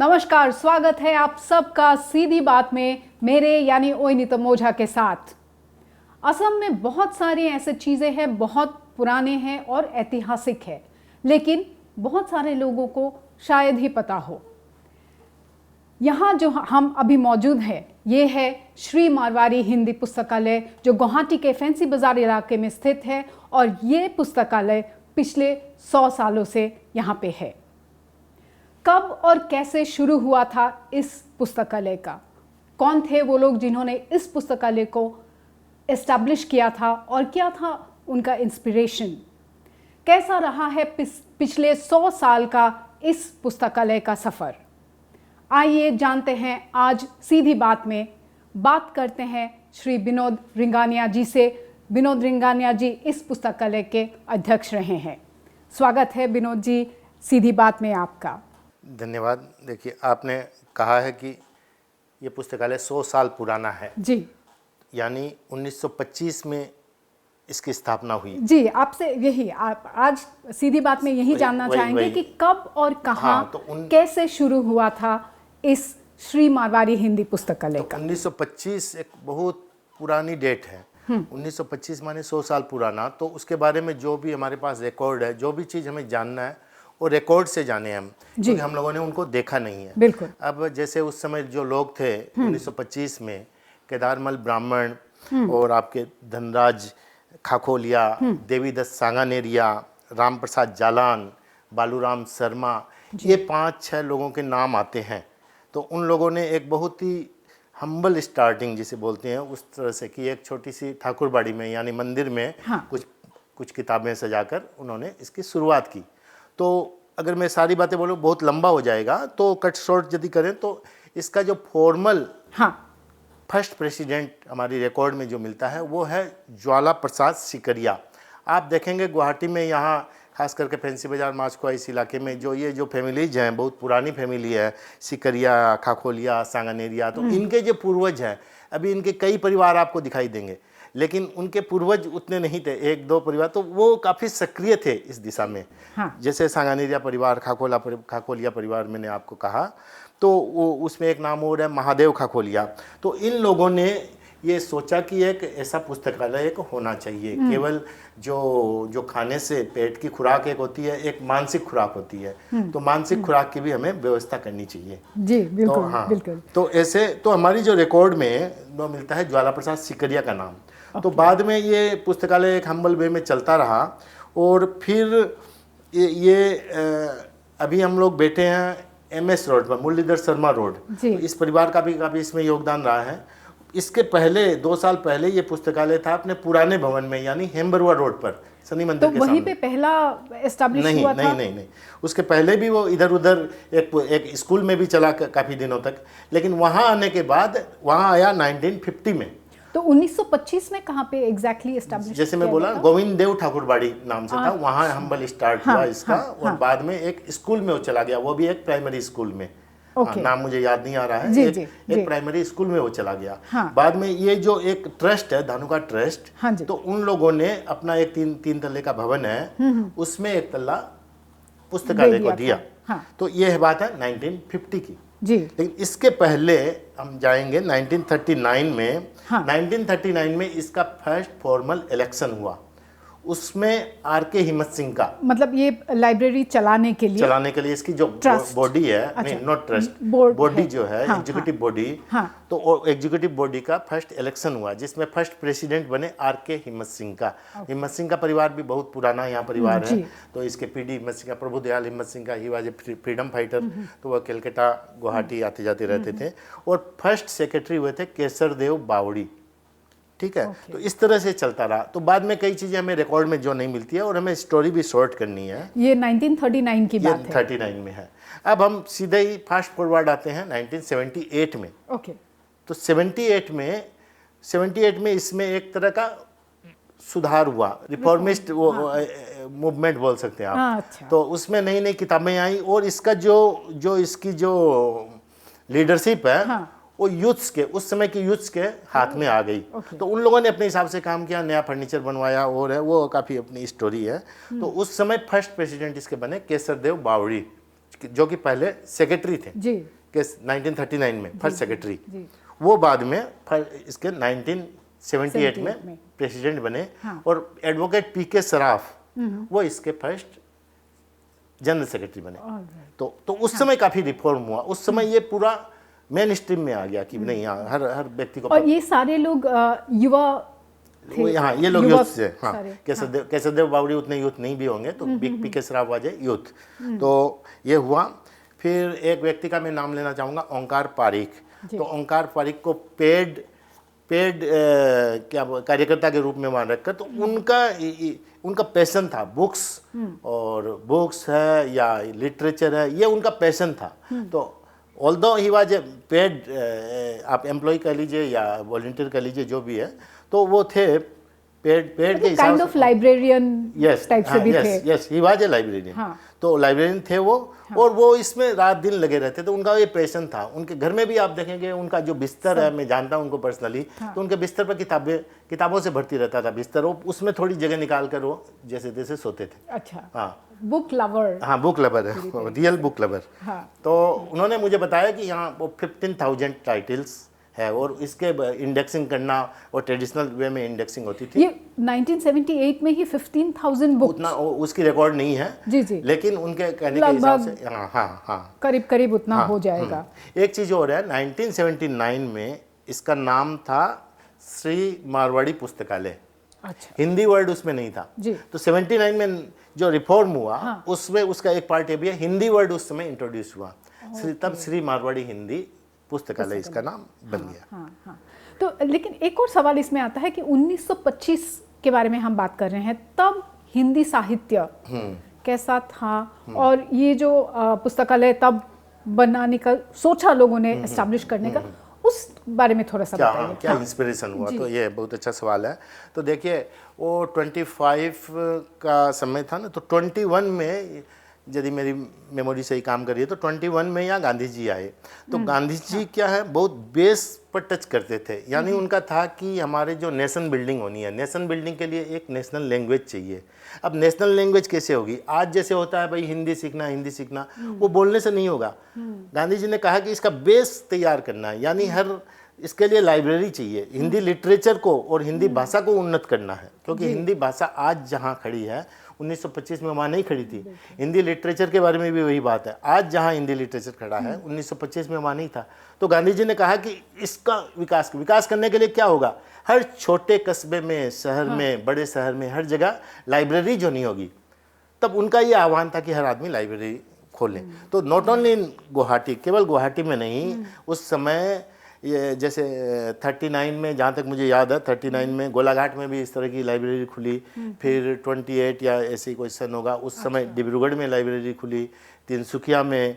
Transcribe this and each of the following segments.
नमस्कार, स्वागत है आप सबका सीधी बात में मेरे यानी ओइनितो मोझा के साथ। असम में बहुत सारी ऐसी चीज़ें हैं, बहुत पुराने हैं और ऐतिहासिक है, लेकिन बहुत सारे लोगों को शायद ही पता हो। यहाँ जो हम अभी मौजूद हैं ये है श्री मारवाड़ी हिंदी पुस्तकालय, जो गुवाहाटी के फैंसी बाजार इलाके में स्थित है और ये पुस्तकालय पिछले 100 सालों से यहाँ पे है। कब और कैसे शुरू हुआ था इस पुस्तकालय का, कौन थे वो लोग जिन्होंने इस पुस्तकालय को एस्टैब्लिश किया था और क्या था उनका इंस्पिरेशन, कैसा रहा है पिछले 100 साल का इस पुस्तकालय का सफ़र। आइए जानते हैं आज सीधी बात में। बात करते हैं श्री विनोद रिंगानिया जी से। विनोद रिंगानिया जी इस पुस्तकालय के अध्यक्ष रहे हैं। स्वागत है विनोद जी सीधी बात में आपका। धन्यवाद। देखिए, आपने कहा है कि ये पुस्तकालय 100 साल पुराना है जी, यानी 1925 में इसकी स्थापना हुई जी। आपसे यही आप आज सीधी बात में यही जानना चाहेंगे कि कब और कहाँ कैसे शुरू हुआ था इस श्री मारवाड़ी हिंदी पुस्तकालय का। 1925 एक बहुत पुरानी डेट है। 1925 माने 100 साल पुराना। तो उसके बारे में जो भी हमारे पास रिकॉर्ड है, जो भी चीज़ हमें जानना है वो रिकॉर्ड से जाने हम, क्योंकि हम लोगों ने उनको देखा नहीं है। बिल्कुल। अब जैसे उस समय जो लोग थे 1925 में, केदारमल ब्राह्मण और आपके धनराज खाखोलिया, देवीदत्त सांगानेरिया, राम प्रसाद जालान, बालूराम शर्मा, ये 5-6 लोगों के नाम आते हैं। तो उन लोगों ने एक बहुत ही हम्बल स्टार्टिंग जिसे बोलते हैं उस तरह से कि एक छोटी सी ठाकुरबाड़ी में यानी मंदिर में कुछ किताबें सजाकर उन्होंने इसकी शुरुआत की। तो अगर मैं सारी बातें बोलूँ बहुत लंबा हो जाएगा, तो कट शॉर्ट यदि करें तो इसका जो फॉर्मल फर्स्ट प्रेसिडेंट हमारी रिकॉर्ड में जो मिलता है वो है ज्वाला प्रसाद सिकरिया। आप देखेंगे गुवाहाटी में यहाँ खास करके फैंसी बाजार माचको इस इलाके में जो फैमिलीज हैं, बहुत पुरानी फैमिली है, सिकरिया, खाखोलिया, सांगानेरिया, तो इनके जो पूर्वज हैं, अभी इनके कई परिवार आपको दिखाई देंगे, लेकिन उनके पूर्वज उतने नहीं थे, 1-2 परिवार, तो वो काफ़ी सक्रिय थे इस दिशा में। जैसे सांगानेरिया परिवार, खाखोलिया परिवार मैंने आपको कहा, तो वो उसमें एक नाम और है महादेव खाखोलिया। तो इन लोगों ने ये सोचा कि एक ऐसा पुस्तकालय एक होना चाहिए। केवल जो खाने से पेट की खुराक एक होती है, एक मानसिक खुराक होती है, तो मानसिक खुराक की भी हमें व्यवस्था करनी चाहिए। जी बिल्कुल, तो बिल्कुल। तो ऐसे तो हमारी जो रिकॉर्ड में वो मिलता है ज्वाला प्रसाद सिकरिया का नाम। तो बाद में ये पुस्तकालय एक हम्बल वे में चलता रहा और फिर ये अभी हम लोग बैठे हैं MS रोड पर, मुरलीधर शर्मा रोड। तो इस परिवार का भी काफ़ी इसमें योगदान रहा है। इसके पहले 2 साल पहले ये पुस्तकालय था अपने पुराने भवन में यानी हेम्बरवा रोड पर, शनि मंदिर के सामने। वहीं पे पहला एस्टैब्लिश हुआ था? नहीं, उसके पहले भी वो इधर उधर एक स्कूल में भी चला काफ़ी दिनों तक, लेकिन वहाँ आने के बाद वहाँ आया 1950 में। तो 1925 में कहाँ पे एग्जैक्टली एस्टैब्लिश? जैसे मैं बोला गोविंद देव ठाकुरबाड़ी नाम से था, वहाँ हम्बल स्टार्ट हुआ इसका। और बाद में एक स्कूल में वो चला गया, वो भी एक प्राइमरी स्कूल में। नाम मुझे याद नहीं आ रहा है। एक प्राइमरी स्कूल में वो चला गया। बाद में ये जो एक ट्रस्ट है, धानुका ट्रस्ट, तो उन लोगों ने अपना एक 3 तल्ले का भवन है, उसमें 1 तल्ला पुस्तकालय को दिया। तो ये बात है 1950 की जी। लेकिन इसके पहले हम जाएंगे 1939 में। 1939 में इसका फर्स्ट फॉर्मल इलेक्शन हुआ, उसमें RK हिम्मत सिंह का, मतलब ये लाइब्रेरी चलाने के लिए इसकी जो बॉडी है, नहीं नॉट ट्रस्ट, बॉडी जो है एग्जीक्यूटिव बॉडी, तो एग्जीक्यूटिव बॉडी का फर्स्ट इलेक्शन हुआ जिसमें फर्स्ट प्रेसिडेंट बने RK हिम्मत सिंह का। हिम्मत सिंह का परिवार भी बहुत पुराना यहाँ परिवार है। तो इसके PD हिम्मत सिंह का, प्रभुदयाल हिम्मत सिंह का, he was a freedom fighter. तो वह कलकत्ता गुवाहाटी आते जाते रहते थे। और फर्स्ट सेक्रेटरी हुए थे केसर देव बावड़ी। ठीक है। तो इस तरह से चलता रहा। तो बाद में कई चीज़ें हमें रिकॉर्ड में जो नहीं मिलती है और हमें स्टोरी भी शॉर्ट करनी है। ये 1939 की बात है। 39 में है। अब हम सीधे ही फास्ट फॉरवर्ड आते हैं 1978 में। तो 78 में इसमें एक तरह का सुधार हुआ, रिफॉर्मिस्ट मूवमेंट बोल सकते हैं आप। अच्छा। तो उसमें नई नई किताबें आई और इसका इसकी जो लीडरशिप है वो यूथ्स के, उस समय के यूथ्स के हाथ में आ गई। तो उन लोगों ने अपने हिसाब से काम किया, नया फर्नीचर बनवाया और है वो काफ़ी अपनी स्टोरी है। तो उस समय फर्स्ट प्रेसिडेंट इसके बने केसर देव बावड़ी, जो कि पहले सेक्रेटरी थे जी के 1939 में फर्स्ट सेक्रेटरी, जी वो बाद में इसके 1978 में प्रेसिडेंट बने। हाँ। और एडवोकेट पीके सराफ वो इसके फर्स्ट जनरल सेक्रेटरी बने। Alright. तो उस समय काफ़ी रिफॉर्म हुआ। उस समय ये पूरा मेन स्ट्रीम में आ गया कि नहीं, यहाँ हर व्यक्ति को। और ये सारे लोग युवा थे। हाँ, ये लोग युवक यूथ से। हाँ, सारे, केशवदेव बावड़ी उतने यूथ नहीं भी होंगे, तो पीके सराफ वाजे यूथ। तो ये हुआ। फिर एक व्यक्ति का मैं नाम लेना चाहूँगा, ओंकार पारिक। तो ओंकार पारिक को पेड क्या कार्यकर्ता के रूप में मान रखकर, तो उनका पैशन था बुक्स, और बुक्स है या लिटरेचर है, ये उनका पैशन था। तो although he was a paid, आप एम्प्लॉय कह लीजिए या वॉलंटियर कह लीजिए, जो भी है, तो वो थे पेड के हिसाब काइंड ऑफ लाइब्रेरियन टाइप से भी थे। Yes, he was a librarian. हाँ। तो लाइब्रेरियन थे वो। हाँ। और वो इसमें रात दिन लगे रहते थे, उनका ये पैशन था। उनके घर में भी आप देखेंगे उनका जो बिस्तर है, मैं जानता हूँ उनको पर्सनली। हाँ। तो उनके बिस्तर पर किताबों से भर्ती रहता था बिस्तर, वो उसमें थोड़ी जगह निकाल कर वो जैसे तैसे सोते थे। अच्छा। हाँ, बुक लवर। हाँ, बुक लवर है, रियल बुक लवर। हाँ। तो उन्होंने मुझे बताया कि यहाँ वो 15,000 टाइटल्स है, और इसके इंडेक्सिंग करना, और ट्रेडिशनल वे में इंडेक्सिंग होती थी। ये 1978 में ही 15,000 बुक, उतना उसकी रिकॉर्ड नहीं है। जी जी। लेकिन उनके कहने के हिसाब से हाँ करीब उतना हो जाएगा। एक चीज़ और है, 1979 में इसका नाम था श्री मारवाड़ी पुस्तकालय। अच्छा। हिंदी वर्ड उसमें नहीं था जी। तो 79 में जो रिफॉर्म हुआ, उसमें उसका एक पार्ट ये भी है, हिंदी वर्ड उस समय इंट्रोड्यूस हुआ। तब श्री मारवाड़ी हिंदी पुस्तकालय इसका नाम बन गया। हाँ। तो लेकिन एक और सवाल इसमें आता है कि 1925 के बारे में हम बात कर रहे हैं, तब हिंदी साहित्य कैसा था, और ये जो पुस्तकालय तब बनाने का सोचा लोगों ने, एस्टैब्लिश करने का, उस बारे में थोड़ा सा बताइए। क्या इंस्पिरेशन हुआ? तो ये बहुत अच्छा सवाल है। तो देखिए, वो 25 का समय था ना, तो 21 में, यदि मेरी मेमोरी सही काम कर रही है, तो 21 में यहाँ गांधी जी आए। तो गांधी जी क्या है, बहुत बेस पर टच करते थे। यानी उनका था कि हमारे जो नेशन बिल्डिंग होनी है, नेशन बिल्डिंग के लिए एक नेशनल लैंग्वेज चाहिए। अब नेशनल लैंग्वेज कैसे होगी? आज जैसे होता है भाई हिंदी सीखना, वो बोलने से नहीं होगा। गांधी जी ने कहा कि इसका बेस तैयार करना है, यानी इसके लिए लाइब्रेरी चाहिए। हिंदी लिटरेचर को और हिंदी भाषा को उन्नत करना है, क्योंकि हिंदी भाषा आज जहाँ खड़ी है, 1925 में वहाँ नहीं खड़ी थी। हिंदी लिटरेचर के बारे में भी वही बात है, आज जहाँ हिंदी लिटरेचर खड़ा है, 1925 में वहाँ नहीं था। तो गांधी जी ने कहा कि इसका विकास करने के लिए क्या होगा, हर छोटे कस्बे में, शहर में, बड़े शहर में, हर जगह लाइब्रेरी जो नहीं होगी। तब उनका ये आह्वान था कि हर आदमी लाइब्रेरी खोले। तो नॉट ओनली इन गुवाहाटी, केवल गुवाहाटी में नहीं, उस समय ये जैसे 39 में, जहाँ तक मुझे याद है, 39 में गोलाघाट में भी इस तरह की लाइब्रेरी खुली। फिर 28 या ऐसे ही कोई सन होगा, उस समय डिब्रूगढ़ में लाइब्रेरी खुली, तिनसुकिया में,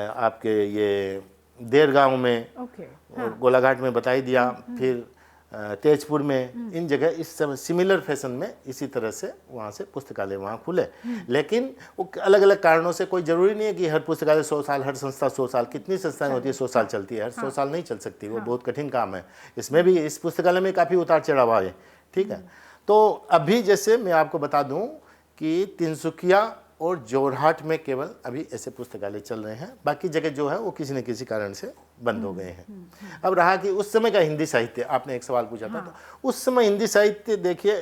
आपके ये देरगांव में, और गोलाघाट में बता ही दिया, फिर तेजपुर में, इन जगह इस समय सिमिलर फैशन में इसी तरह से वहाँ से पुस्तकालय वहाँ खुले। लेकिन वो अलग अलग कारणों से, कोई ज़रूरी नहीं है कि हर पुस्तकालय 100 साल, हर संस्था 100 साल, कितनी संस्थाएं होती है 100 साल चलती है, हर 100 साल नहीं चल सकती, वो बहुत कठिन काम है। इसमें भी, इस पुस्तकालय में काफ़ी उतार चढ़ाव है, ठीक है। तो अभी जैसे मैं आपको बता दूँ कि तिनसुकिया और जोरहाट में केवल अभी ऐसे पुस्तकालय चल रहे हैं, बाकी जगह जो है वो किसी न किसी कारण से बंद हो गए हैं। अब रहा कि उस समय का हिंदी साहित्य, आपने एक सवाल पूछा था, तो उस समय हिंदी साहित्य देखिए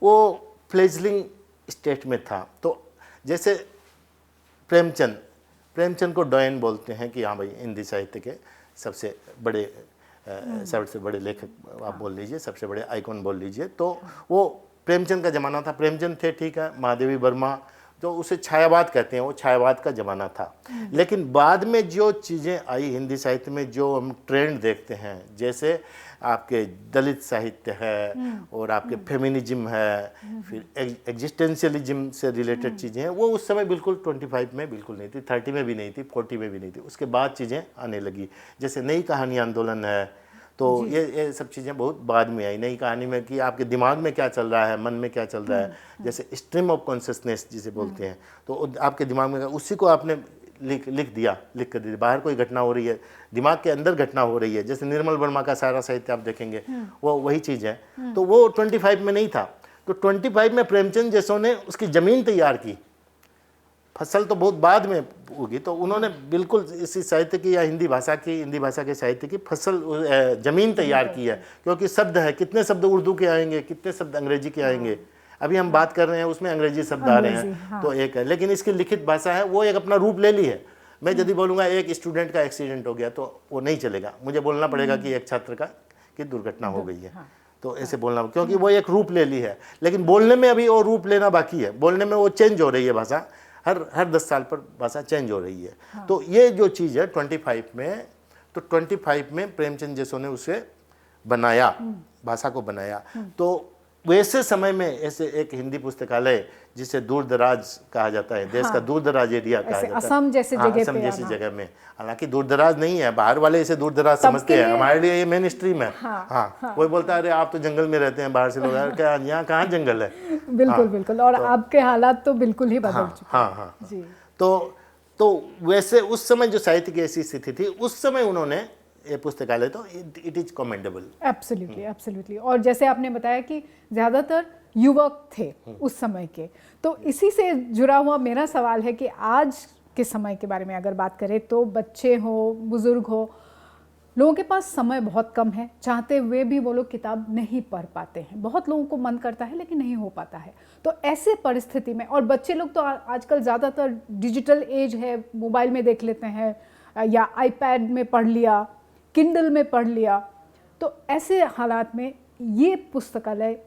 वो फ्लेजलिंग स्टेट में था। तो जैसे प्रेमचंद को डॉयन बोलते हैं कि हाँ भाई हिंदी साहित्य के सबसे बड़े लेखक आप बोल लीजिए, सबसे बड़े आइकॉन बोल लीजिए। तो वो प्रेमचंद का ज़माना था, प्रेमचंद थे, ठीक है। महादेवी वर्मा, जो उसे छायावाद कहते हैं, वो छायावाद का ज़माना था। लेकिन बाद में जो चीज़ें आई हिंदी साहित्य में, जो हम ट्रेंड देखते हैं, जैसे आपके दलित साहित्य है, और आपके फेमिनिज्म है, फिर एग्जिस्टेंशियलिज्म से रिलेटेड चीज़ें हैं, वो उस समय बिल्कुल 25 में बिल्कुल नहीं थी, 30 में भी नहीं थी, 40 में भी नहीं थी। उसके बाद चीज़ें आने लगी, जैसे नई कहानी आंदोलन है। तो ये सब चीज़ें बहुत बाद में आई, नई कहानी में, कि आपके दिमाग में क्या चल रहा है, मन में क्या चल रहा है, जैसे स्ट्रीम ऑफ कॉन्शियसनेस जिसे बोलते हैं। तो आपके दिमाग में उसी को आपने लिख कर दिया। बाहर कोई घटना हो रही है, दिमाग के अंदर घटना हो रही है, जैसे निर्मल वर्मा का सारा साहित्य आप देखेंगे, वो वही चीज़ है। तो वो 25 में नहीं था। तो 25 में प्रेमचंद जैसों ने उसकी ज़मीन तैयार की, फसल तो बहुत बाद में होगी, तो उन्होंने बिल्कुल इसी साहित्य की या हिंदी भाषा के साहित्य की फसल जमीन तैयार की है, क्योंकि शब्द है, कितने शब्द उर्दू के आएंगे, कितने शब्द अंग्रेजी के आएंगे, अभी हम बात कर रहे हैं उसमें अंग्रेजी शब्द आ रहे हैं, तो एक है, लेकिन इसकी लिखित भाषा है वो एक अपना रूप ले ली है। मैं यदि बोलूँगा एक स्टूडेंट का एक्सीडेंट हो गया तो वो नहीं चलेगा, मुझे बोलना पड़ेगा कि एक छात्र की दुर्घटना हो गई है, तो ऐसे बोलना, क्योंकि वो एक रूप ले ली है, लेकिन बोलने में अभी वो रूप लेना बाकी है, बोलने में वो चेंज हो रही है भाषा, हर 10 साल पर भाषा चेंज हो रही है। तो ये जो चीज़ है 25 में, तो 25 में प्रेमचंद जैसों ने उसे बनाया, भाषा को बनाया। तो वैसे समय में ऐसे एक हिंदी पुस्तकालय जिसे दूर दराज कहा जाता है, देश का दूर दराज एरिया कहा जाता है, असम जैसे जगह असम जैसी जगह में, हालांकि दूर दराज नहीं है, बाहर वाले इसे दूर दराज समझते हैं, हमारे लिए ये मेन स्ट्रीम है। कोई बोलता है अरे आप तो जंगल में रहते हैं, बाहर से लोग, क्या यहाँ कहाँ जंगल है? बिल्कुल बिल्कुल, और आपके हालात तो बिल्कुल ही बदल चुके हैं। हाँ जी। तो वैसे उस समय जो साहित्य की ऐसी स्थिति थी, उस समय उन्होंने ये पुस्तकालय, तो it is commendable. Absolutely absolutely. और जैसे आपने बताया कि ज़्यादातर युवक थे उस समय के, तो इसी से जुड़ा हुआ मेरा सवाल है कि आज के समय के बारे में अगर बात करें तो बच्चे हो, बुज़ुर्ग हो, लोगों के पास समय बहुत कम है, चाहते हुए भी वो लोग किताब नहीं पढ़ पाते हैं। बहुत लोगों को मन करता है लेकिन नहीं हो पाता है। तो ऐसे परिस्थिति में, और बच्चे लोग तो आजकल ज़्यादातर डिजिटल एज है, मोबाइल में देख लेते हैं या आईपैड में पढ़ लिया, किंडल में पढ़ लिया, तो ऐसे हालात में ये पुस्तकालय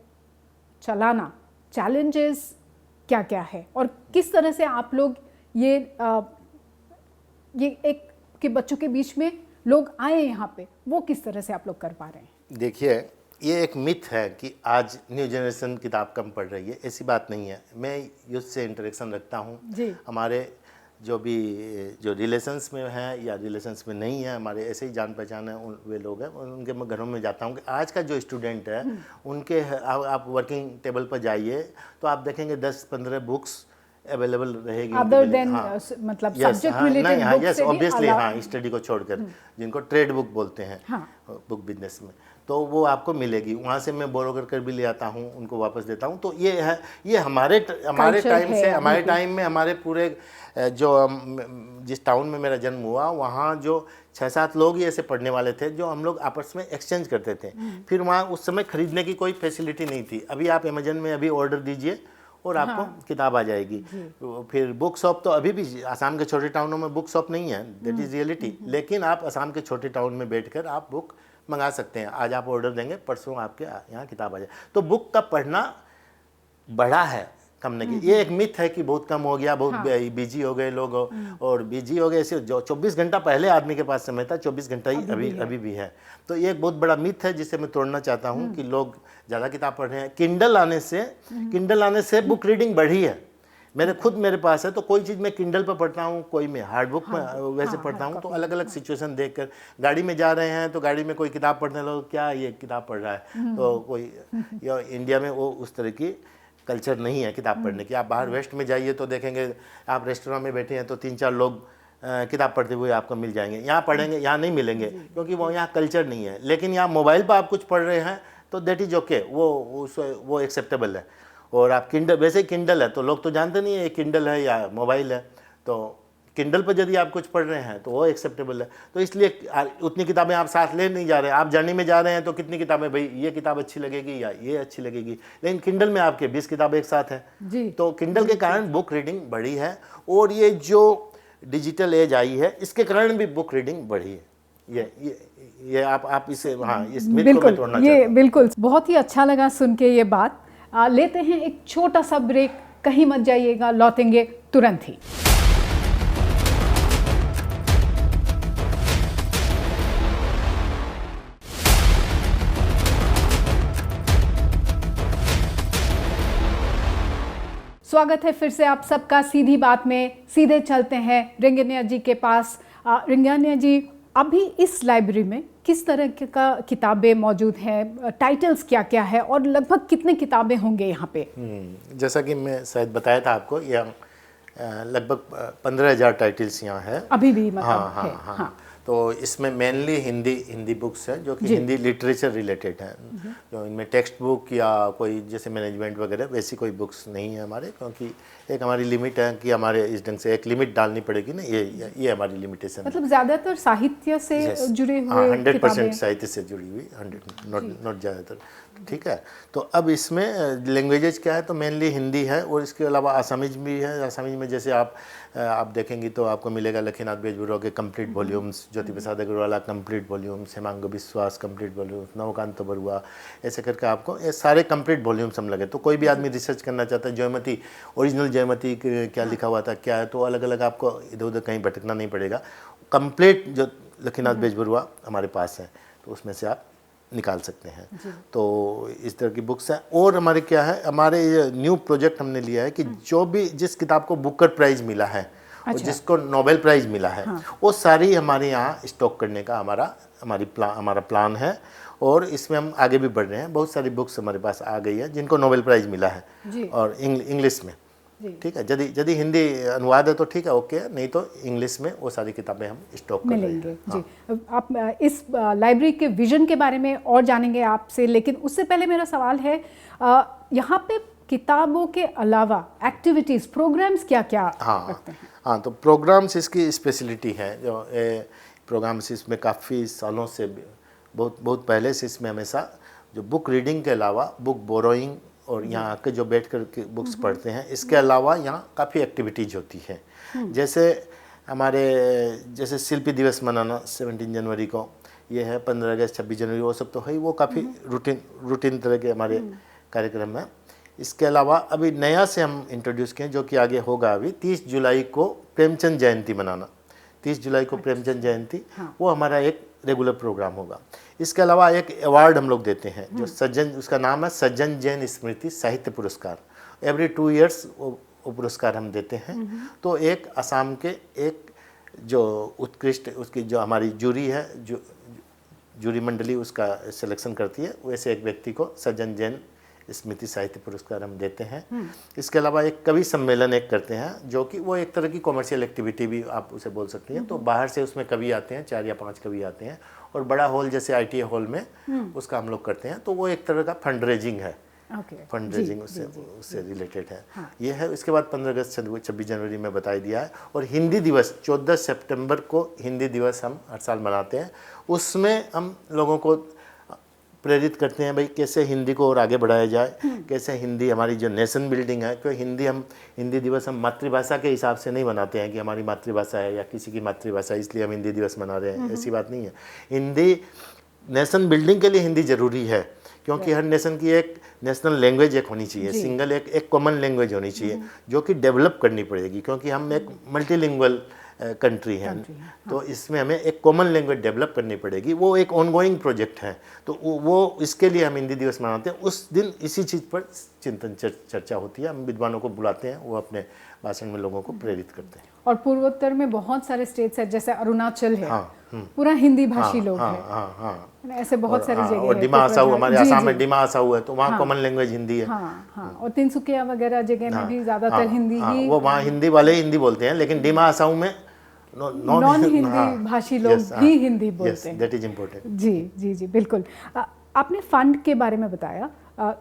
चलाना, चैलेंजेस क्या क्या है और किस तरह से आप लोग ये एक कि बच्चों के बीच में लोग आए यहाँ पे, वो किस तरह से आप लोग कर पा रहे हैं? देखिए, ये एक मिथ है कि आज न्यू जनरेशन किताब कम पढ़ रही है, ऐसी बात नहीं है। मैं यूथ से इंटरेक्शन रखता हूँ, हमारे जो रिलेशंस में हैं या रिलेशंस में नहीं है, हमारे ऐसे ही जान पहचान है वे लोग हैं, उनके मैं घरों में जाता हूँ कि आज का जो स्टूडेंट है उनके आप वर्किंग टेबल पर जाइए तो आप देखेंगे 10-15 बुक्स अवेलेबल रहेगी अदर देन मतलब सब्जेक्ट रिलेटेड बुक्स से भी ऑब्वियसली, हाँ, स्टडी को छोड़कर, जिनको ट्रेड बुक बोलते हैं बुक बिजनेस में, तो वो आपको मिलेगी। वहाँ से मैं बोरो कर भी ले आता हूँ, उनको वापस देता हूँ। तो ये है, ये हमारे टाइम से, हमारे टाइम में, हमारे पूरे जो जिस टाउन में मेरा जन्म हुआ वहाँ जो 6-7 लोग ही ऐसे पढ़ने वाले थे जो हम लोग आपस में एक्सचेंज करते थे। फिर वहाँ उस समय खरीदने की कोई फैसिलिटी नहीं थी। अभी आप अमेजन में अभी ऑर्डर दीजिए और आपको किताब आ जाएगी। फिर बुक शॉप तो अभी भी असम के छोटे टाउनों में बुक शॉप नहीं है, दैट इज़ रियलिटी, लेकिन आप असम के छोटे टाउन में बैठकर आप बुक मंगा सकते हैं। आज आप ऑर्डर देंगे, परसों आपके यहाँ किताब आ जाए। तो बुक का पढ़ना बढ़ा है, कम नहीं। ये एक मिथ है कि बहुत कम हो गया, बहुत बिजी हो गए लोग, और बिजी हो गए ऐसे जो 24 घंटा पहले आदमी के पास समय था, 24 घंटा ही अभी भी है। तो ये एक बहुत बड़ा मिथ है जिसे मैं तोड़ना चाहता हूँ कि लोग ज़्यादा किताब पढ़ रहे हैं। किंडल आने से बुक रीडिंग बढ़ी है। मेरे पास है, तो कोई चीज़ मैं किंडल पर पढ़ता हूँ, कोई मैं हार्ड बुक में वैसे पढ़ता हूँ। तो अलग अलग सिचुएशन देखकर, गाड़ी में जा रहे हैं तो गाड़ी में कोई किताब पढ़ने लोग, क्या ये किताब पढ़ रहा है, तो कोई इंडिया में वो उस तरह की कल्चर नहीं है किताब पढ़ने की। आप बाहर वेस्ट में जाइए तो देखेंगे, आप रेस्टोरेंट में बैठे हैं तो 3-4 लोग किताब पढ़ते हुए आपको मिल जाएंगे। यहाँ पढ़ेंगे, यहाँ नहीं मिलेंगे, क्योंकि वो यहाँ कल्चर नहीं है। लेकिन यहाँ मोबाइल पर आप कुछ पढ़ रहे हैं तो दैट इज़ ओके, वो एक्सेप्टेबल है। और आप किंडल, वैसे किंडल है तो लोग तो जानते नहीं है ये किंडल है या मोबाइल है, तो किंडल पर यदि आप कुछ पढ़ रहे हैं तो वो एक्सेप्टेबल है। तो इसलिए उतनी किताबें आप साथ ले नहीं जा रहे हैं। आप जर्नी में जा रहे हैं तो कितनी किताबें, भाई ये किताब अच्छी लगेगी या ये अच्छी लगेगी, लेकिन किंडल में आपके 20 किताबें एक साथ हैं। तो किंडल के कारण बुक रीडिंग बढ़ी है, और ये जो डिजिटल एज आई है इसके कारण भी बुक रीडिंग बढ़ी है। ये आप इसे, हाँ, इस मिथ को मैं तोड़ना चाहता हूं। ये बिल्कुल बहुत ही अच्छा लगा सुन के ये बात। लेते हैं एक छोटा सा ब्रेक, कहीं मत जाइएगा, लौटेंगे तुरंत ही। स्वागत है फिर से आप सबका सीधी बात में। सीधे चलते हैं रिंगानिया जी के पास। रिंगानिया जी, अभी इस लाइब्रेरी में किस तरह का किताबें मौजूद हैं, टाइटल्स क्या क्या है और लगभग कितने किताबें होंगे यहाँ पे? जैसा कि मैं शायद बताया था आपको, यहाँ लगभग 15,000 टाइटल्स यहाँ है अभी भी, मतलब हाँ। तो इसमें मेनली हिंदी बुक्स है जो कि हिंदी लिटरेचर रिलेटेड है। जो इनमें टेक्स्ट बुक या कोई जैसे मैनेजमेंट वगैरह वैसी कोई बुक्स नहीं है हमारे, क्योंकि एक हमारी लिमिट है कि हमारे इस ढंग से एक लिमिट डालनी पड़ेगी ना, ये हमारी लिमिटेशन है। मतलब ज़्यादातर साहित्य से जुड़े हुए 100% साहित्य से जुड़ी हुई, 100 नॉट ज़्यादातर। ठीक है, तो अब इसमें लैंग्वेजेज क्या है, तो मेनली हिंदी है और इसके अलावा आसामीज भी है। आसामीज में जैसे आप देखेंगे तो आपको मिलेगा लखीनाथ बेजबरुआ के complete volumes, Jyoti Prasad Agrawala complete volumes, Hemang बिस्वास कंप्लीट वॉल्यूम्स, नवकांत बरुआ, ऐसे करके आपको ये सारे कंप्लीट वॉल्यूम्स हम लगे। तो कोई भी आदमी रिसर्च करना चाहता है जयमती, ओरिजिनल जयमती क्या लिखा हुआ था क्या है, तो अलग अलग आपको इधर उधर कहीं भटकना नहीं पड़ेगा। कंप्लीट जो लखीनाथ बेजबरुआ हमारे पास है तो उसमें से आप निकाल सकते हैं। तो इस तरह की बुक्स हैं। और हमारे क्या है, हमारे ये न्यू प्रोजेक्ट हमने लिया है कि जो भी जिस किताब को बुकर प्राइज मिला है और जिसको नोबेल प्राइज मिला है, वो सारी हमारे यहाँ स्टॉक करने का हमारा प्लान है। और इसमें हम आगे भी बढ़ रहे हैं। बहुत सारी बुक्स हमारे पास आ गई है जिनको नोबेल प्राइज मिला है और इंग्लिश में। ठीक है, यदि हिंदी अनुवाद है तो ठीक है, ओके, नहीं तो इंग्लिश में वो सारी किताबें हम स्टॉक कर मिलेंगे। जी, आप इस लाइब्रेरी के विजन के बारे में और जानेंगे आपसे, लेकिन उससे पहले मेरा सवाल है, यहाँ पे किताबों के अलावा एक्टिविटीज़, प्रोग्राम्स क्या क्या रखते हैं? हाँ, तो प्रोग्राम्स इसकी स्पेशलिटी है। जो प्रोग्राम्स इसमें काफ़ी सालों से, बहुत पहले से इसमें हमेशा जो बुक रीडिंग के अलावा बुक बोरोइंग और यहाँ आके जो बैठ कर के बुक्स पढ़ते हैं, इसके अलावा यहाँ काफ़ी एक्टिविटीज होती है। जैसे शिल्पी दिवस मनाना 17 जनवरी को, ये है 15 अगस्त 26 जनवरी, वो सब तो है, वो काफ़ी रूटीन तरह के हमारे कार्यक्रम हैं। इसके अलावा अभी नया से हम इंट्रोड्यूस किए जो कि आगे होगा, अभी 30 जुलाई को प्रेमचंद जयंती मनाना। 30 जुलाई को प्रेमचंद जयंती, वो हमारा एक रेगुलर प्रोग्राम होगा। इसके अलावा एक अवार्ड हम लोग देते हैं जो उसका नाम है सज्जन जैन स्मृति साहित्य पुरस्कार। एवरी 2 ईयर्स वो पुरस्कार हम देते हैं। तो एक असम के एक जो उत्कृष्ट, उसकी जो हमारी जूरी है, जो जूरी मंडली उसका सिलेक्शन करती है, वैसे एक व्यक्ति को सज्जन जैन स्मृति साहित्य पुरस्कार हम देते हैं। इसके अलावा एक कवि सम्मेलन एक करते हैं, जो कि वो एक तरह की कॉमर्शियल एक्टिविटी भी आप उसे बोल सकती हैं। तो बाहर से उसमें कवि आते हैं, 4 या 5 कवि आते हैं, और बड़ा हॉल जैसे ITA हॉल में उसका हम लोग करते हैं। तो वो एक तरह का फंड रेजिंग है। फंड रेजिंग उससे रिलेटेड है। ये है। इसके बाद 15 अगस्त 26 जनवरी में बता दिया है। और हिंदी दिवस 14 सितंबर को हिंदी दिवस हम हर साल मनाते हैं। उसमें हम लोगों को प्रेरित करते हैं भाई कैसे हिंदी को और आगे बढ़ाया जाए, कैसे हिंदी हमारी जो नेशन बिल्डिंग है, क्योंकि हिंदी दिवस हम मातृभाषा के हिसाब से नहीं मनाते हैं कि हमारी मातृभाषा है या किसी की मातृभाषा इसलिए हम हिंदी दिवस मना रहे हैं, ऐसी बात नहीं है। हिंदी नेशन बिल्डिंग के लिए हिंदी ज़रूरी है, क्योंकि हर नेशन की एक नेशनल लैंग्वेज एक होनी चाहिए, सिंगल एक कॉमन लैंग्वेज होनी चाहिए, जो कि डेवलप करनी पड़ेगी, क्योंकि हम एक मल्टीलिंगुअल कंट्री है। तो इसमें हमें एक कॉमन लैंग्वेज डेवलप करनी पड़ेगी। वो एक ऑनगोइंग प्रोजेक्ट है। तो वो इसके लिए हम हिंदी दिवस मनाते हैं। उस दिन इसी चीज़ पर चिंतन चर्चा होती है। हम विद्वानों को बुलाते हैं, वो अपने भाषण में लोगों को प्रेरित करते हैं। और पूर्वोत्तर में बहुत सारे स्टेट्स हैं, जैसे अरुणाचल है, पूरा हिंदी भाषी लोग हैं। ऐसे बहुत सारी जगह और डिमा हसाऊ, हमारे आसाम में डिमा हसाऊ है, तो वहाँ कॉमन लैंग्वेज हिंदी है। और तिनसुकिया वगैरह जगह में भी ज़्यादातर हिंदी ही, वो वहाँ हिंदी वाले हिंदी बोलते हैं, लेकिन डिमा हसाऊ में नॉन हिंदी भाषी लोग ही हिंदी बोलते हैं। That is important. जी बिल्कुल। आपने फंड के बारे में बताया,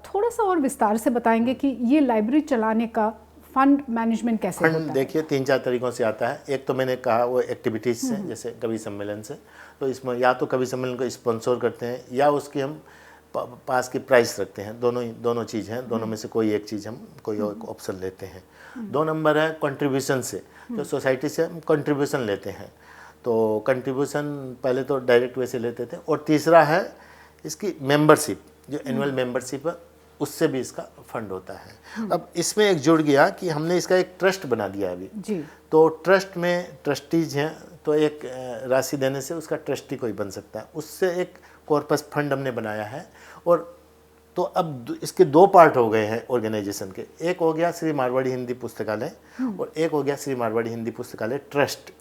थोड़ा सा और विस्तार से बताएंगे कि ये लाइब्रेरी चलाने का फंड मैनेजमेंट कैसे होता है? देखिए 3-4 तरीकों से आता है। एक तो मैंने कहा वो एक्टिविटीज़ से, जैसे कवि सम्मेलन से। तो इसमें या तो कवि सम्मेलन को स्पॉन्सर करते हैं या उसकी हम पास की प्राइस रखते हैं। दोनों चीज़ हैं, दोनों में से कोई एक चीज़ हम कोई ऑप्शन लेते हैं। 2 नंबर है कंट्रीब्यूशन से, जो सोसाइटी से हम कंट्रीब्यूशन लेते हैं। तो कंट्रीब्यूशन पहले तो डायरेक्ट वैसे लेते थे। और तीसरा है इसकी मेंबरशिप, जो एनुअल मेंबरशिप है, उससे भी इसका फंड होता है। अब इसमें एक जुड़ गया कि हमने इसका एक ट्रस्ट बना दिया अभी जी। तो ट्रस्ट में ट्रस्टीज हैं, तो एक राशि देने से उसका ट्रस्टी कोई बन सकता है। उससे एक कॉर्पस फंड हमने बनाया है। और तो अब इसके 2 पार्ट हो गए हैं ऑर्गेनाइजेशन के। एक हो गया श्री मारवाड़ी हिंदी पुस्तकालय और एक हो गया श्री मारवाड़ी हिंदी पुस्तकालय ट्रस्ट।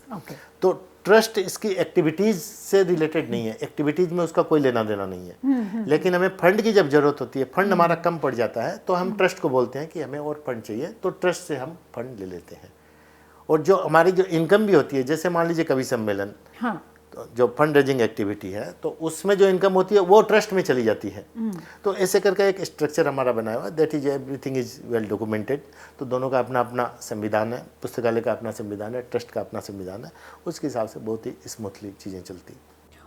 तो ट्रस्ट इसकी एक्टिविटीज़ से रिलेटेड नहीं है, एक्टिविटीज़ में उसका कोई लेना देना नहीं है। लेकिन हमें फंड की जब जरूरत होती है, फंड हमारा कम पड़ जाता है, तो हम ट्रस्ट को बोलते हैं कि हमें और फंड चाहिए, तो ट्रस्ट से हम फंड ले लेते हैं। और जो हमारी जो इनकम भी होती है, जैसे मान लीजिए कवि सम्मेलन, तो जो फंड रेजिंग एक्टिविटी है तो उसमें जो इनकम होती है वो ट्रस्ट में चली जाती है। तो ऐसे करके एक स्ट्रक्चर हमारा बनाया हुआ है, that is everything is well documented. तो दोनों का अपना अपना संविधान है, पुस्तकालय का अपना संविधान है, ट्रस्ट का अपना संविधान है, उसके हिसाब से बहुत ही स्मूथली चीज़ें चलती।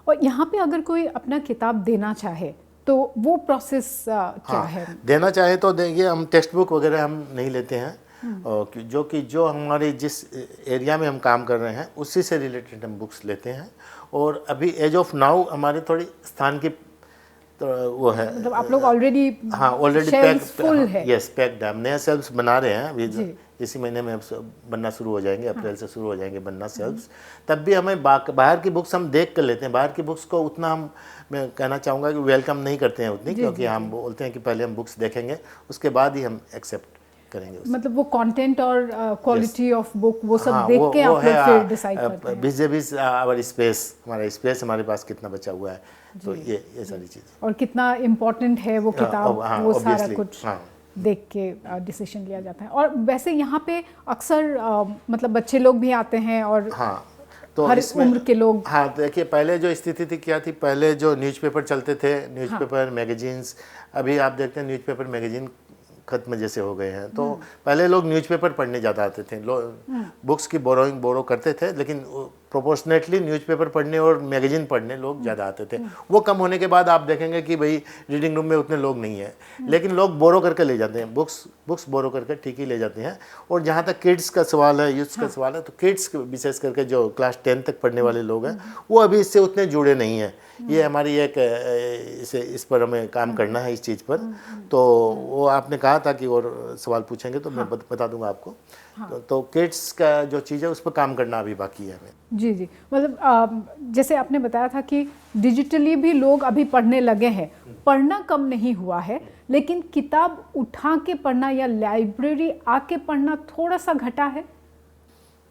और यहाँ पे अगर कोई अपना किताब देना चाहे तो वो प्रोसेस क्या है? देना चाहे तो देंगे, हम टेक्स्ट बुक वगैरह हम नहीं लेते हैं, और जो हमारे जिस एरिया में हम काम कर रहे हैं उसी से रिलेटेड हम बुक्स लेते हैं। और अभी एज ऑफ नाउ हमारे थोड़ी स्थान की तो वो है, मतलब आप लोग ऑलरेडी ऑलरेडी फुल है। यस, पैक्ड है। हम नए सेल्फ्स बना रहे हैं अभी, इसी महीने में बनना शुरू हो जाएंगे, अप्रैल से शुरू हो जाएंगे बनना सेल्फ्स। तब भी हमें बाहर की बुक्स हम देख कर लेते हैं, बाहर की बुक्स को उतना हम, मैं कहना चाहूँगा कि वेलकम नहीं करते हैं उतनी, क्योंकि हम बोलते हैं कि पहले हम बुक्स देखेंगे उसके बाद ही हम एक्सेप्ट करेंगे। मतलब वो कंटेंट और क्वालिटी ऑफ बुक वो सब देख के आप लोग फिर डिसाइड करते हैं। बीज आवर स्पेस, हमारा स्पेस हमारे पास कितना बचा हुआ है, तो ये सारी चीज़ें, और कितना इम्पोर्टेंट है वो किताब, वो सारा कुछ देख के डिसीजन लिया जाता है। और वैसे यहाँ पे अक्सर मतलब बच्चे लोग भी आते हैं और तो हर उम्र के लोग। हाँ, देखिए पहले जो स्थिति थी क्या थी, पहले जो न्यूज़पेपर चलते थे, न्यूज़पेपर मैगजीन्स, अभी आप देखते हैं न्यूज़पेपर मैगजीन खत्म जैसे हो गए हैं। तो पहले लोग न्यूज़पेपर पढ़ने ज़्यादा आते थे, बुक्स की बोरो करते थे, लेकिन प्रोपोर्शनेटली न्यूज़पेपर पढ़ने और मैगजीन पढ़ने लोग ज़्यादा आते थे। वो कम होने के बाद आप देखेंगे कि भाई रीडिंग रूम में उतने लोग नहीं हैं, लेकिन लोग बोरो करके ले जाते हैं, बुक्स बोरो करके ठीक ही ले जाते हैं। और जहाँ तक किड्स का सवाल है, यूथ का सवाल है, तो किड्स विशेष करके जो क्लास 10 तक पढ़ने वाले लोग हैं वो अभी इससे उतने जुड़े नहीं हैं। ये हमारी एक इस पर हमें काम करना है, इस चीज़ पर। तो वो आपने कहा था कि और सवाल पूछेंगे तो मैं बता दूंगा आपको। तो किड्स का जो चीज़ है उस पर काम करना अभी बाकी है हमें। जी, मतलब जैसे आपने बताया था कि डिजिटली भी लोग अभी पढ़ने लगे हैं, पढ़ना कम नहीं हुआ है, लेकिन किताब उठा के पढ़ना या लाइब्रेरी आके पढ़ना थोड़ा सा घटा है।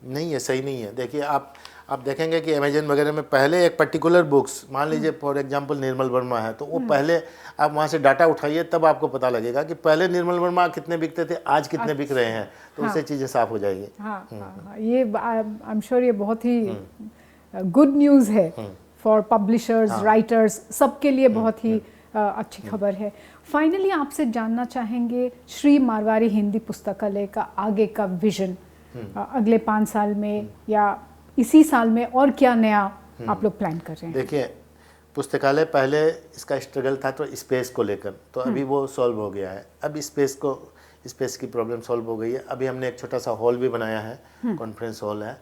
नहीं है, सही नहीं है। देखिए आप देखेंगे कि अमेजन वगैरह में पहले एक पर्टिकुलर बुक्स, मान लीजिए फॉर एग्जांपल निर्मल वर्मा है, तो वो पहले आप वहाँ से डाटा उठाइए तब आपको पता लगेगा कि पहले निर्मल वर्मा कितने बिकते थे, आज कितने बिक रहे हैं, तो उससे चीज़ें साफ हो जाएगी। ये आई एम श्योर ये बहुत ही गुड न्यूज़ है फॉर पब्लिशर्स, राइटर्स, सबके लिए बहुत ही अच्छी खबर है। फाइनली आपसे जानना चाहेंगे श्री मारवाड़ी हिंदी पुस्तकालय का आगे का विजन, अगले 5 साल में या इसी साल में और क्या नया आप लोग प्लान कर रहे हैं? देखिए, पुस्तकालय पहले इसका स्ट्रगल था तो स्पेस को लेकर, तो अभी वो सॉल्व हो गया है। अब स्पेस की प्रॉब्लम सॉल्व हो गई है। अभी हमने एक छोटा सा हॉल भी बनाया है, कॉन्फ्रेंस हॉल है।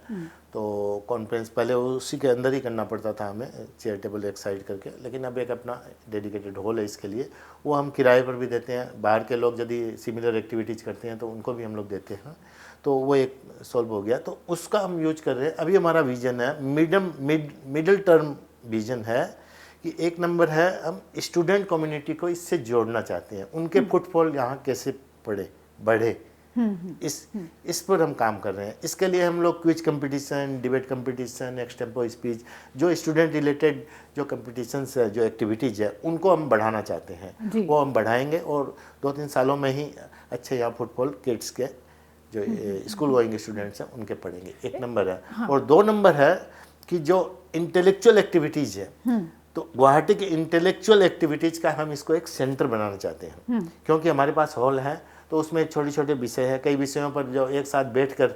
तो कॉन्फ्रेंस पहले उसी के अंदर ही करना पड़ता था हमें, चेयर टेबल एक साइड करके, लेकिन अब एक अपना डेडिकेटेड हॉल है इसके लिए। वो हम किराए पर भी देते हैं, बाहर के लोग यदि सिमिलर एक्टिविटीज़ करते हैं तो उनको भी हम लोग देते हैं। तो वो एक सॉल्व हो गया, तो उसका हम यूज कर रहे हैं। अभी हमारा विजन है, मिडिल टर्म विजन है कि एक नंबर है, हम स्टूडेंट कम्युनिटी को इससे जोड़ना चाहते हैं, उनके फुटफॉल यहाँ कैसे बढ़े, इस पर हम काम कर रहे हैं। इसके लिए हम लोग quiz competition, debate competition, extempore speech, जो स्टूडेंट रिलेटेड जो कंपटीशंस है, जो एक्टिविटीज़ है, उनको हम बढ़ाना चाहते हैं। वो हम बढ़ाएंगे और 2-3 सालों में ही अच्छे यहाँ फुटफॉल किड्स के जो स्कूल गोइंग स्टूडेंट्स हैं उनके पढ़ेंगे। एक नंबर है। और 2 नंबर है कि जो इंटेलेक्चुअल एक्टिविटीज़ है, तो गुवाहाटी के इंटेलेक्चुअल एक्टिविटीज़ का हम इसको एक सेंटर बनाना चाहते हैं, क्योंकि हमारे पास हॉल है तो उसमें छोटे छोटे विषय है, कई विषयों पर जो एक साथ बैठकर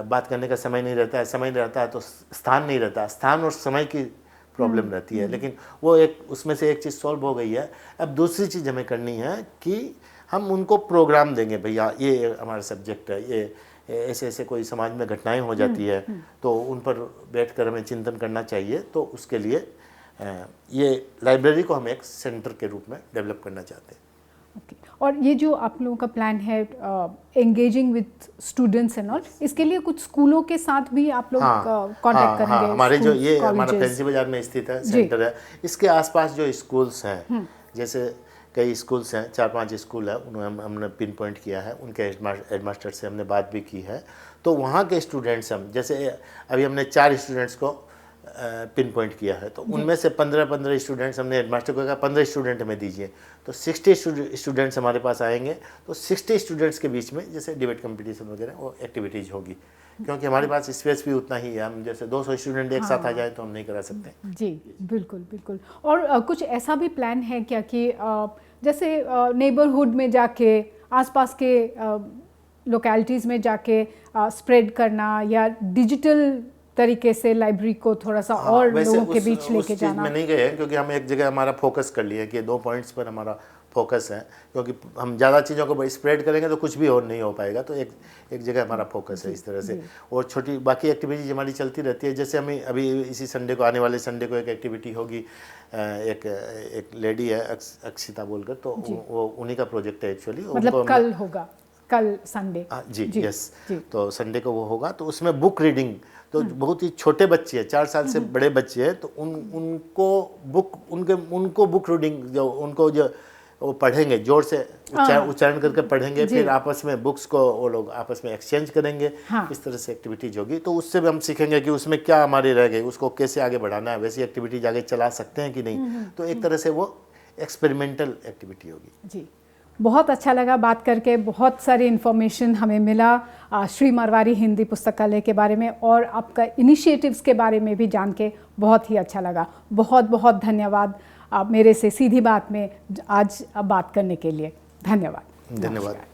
बात करने का समय नहीं रहता है तो स्थान नहीं रहता, स्थान और समय की प्रॉब्लम रहती है। लेकिन वो उसमें से एक चीज़ सॉल्व हो गई है। अब दूसरी चीज़ हमें करनी है कि हम उनको प्रोग्राम देंगे, भैया ये हमारा सब्जेक्ट है, ये ऐसे कोई समाज में घटनाएं हो जाती है तो उन पर बैठकर हमें चिंतन करना चाहिए। तो उसके लिए ये लाइब्रेरी को हम एक सेंटर के रूप में डेवलप करना चाहते हैं। और ये जो आप लोगों का प्लान है engaging with students and all, इसके लिए कुछ स्कूलों के साथ भी आप लोग कांटेक्ट करेंगे? हमारे जो ये हमारा फैंसी बाजार में स्थित है सेंटर है, इसके आसपास जो स्कूल्स हैं, जैसे कई स्कूल्स हैं, 4-5 स्कूल है, उन्हें हमने पिन पॉइंट किया है, उनके हेडमास्टर से हमने बात भी की है। तो वहाँ के स्टूडेंट्स हम, जैसे अभी हमने 4 स्टूडेंट्स को पिन पॉइंट किया है। तो उनमें से 15 स्टूडेंट्स हमने हेडमास्टर को कहा 15 स्टूडेंट हमें दीजिए, तो 60 स्टूडेंट्स हमारे पास आएंगे। तो 60 स्टूडेंट्स के बीच में जैसे डिबेट कंपटीशन वगैरह वो एक्टिविटीज़ होगी, क्योंकि हमारे पास स्पेस भी उतना ही है। हम जैसे 200 स्टूडेंट एक साथ आ जाए तो हम नहीं करा सकते। जी बिल्कुल बिल्कुल। और कुछ ऐसा भी प्लान है क्या कि जैसे नेबरहुड में जाके, आसपास के लोकेलिटीज़ में जाके स्प्रेड करना, या डिजिटल तरीके से लाइब्रेरी को थोड़ा सा और लोगों के बीच लेके जाना? में नहीं गए हैं, क्योंकि हम एक जगह हमारा फोकस कर लिए कि 2 पॉइंट्स पर हमारा फोकस है, क्योंकि हम ज़्यादा चीज़ों को स्प्रेड करेंगे तो कुछ भी और नहीं हो पाएगा। तो एक जगह हमारा फोकस है इस तरह से। और छोटी बाकी एक्टिविटीज हमारी चलती रहती है। जैसे हमें अभी इसी संडे को, आने वाले संडे को एक एक्टिविटी होगी, एक लेडी है अक्षिता बोलकर, तो वो उन्हीं का प्रोजेक्ट है एक्चुअली। मतलब कल होगा, कल संडे? जी यस। तो संडे को वो होगा, तो उसमें बुक रीडिंग, तो बहुत ही छोटे बच्चे हैं, 4 साल से बड़े बच्चे हैं, तो उनको बुक रीडिंग जो उनको जो वो पढ़ेंगे, जोर से उच्चारण करके पढ़ेंगे, फिर आपस में बुक्स को वो लोग आपस में एक्सचेंज करेंगे। इस तरह से एक्टिविटीज होगी। तो उससे भी हम सीखेंगे कि उसमें क्या हमारी रह गई, उसको कैसे आगे बढ़ाना है, वैसी एक्टिविटीज आगे चला सकते हैं कि नहीं। तो एक तरह से वो एक्सपेरिमेंटल एक्टिविटी होगी। जी, बहुत अच्छा लगा बात करके। बहुत सारी इन्फॉर्मेशन हमें मिला श्री मारवाड़ी हिंदी पुस्तकालय के बारे में, और आपका इनिशिएटिव्स के बारे में भी जान के बहुत ही अच्छा लगा। बहुत बहुत धन्यवाद आप मेरे से सीधी बात में आज बात करने के लिए। धन्यवाद। धन्यवाद।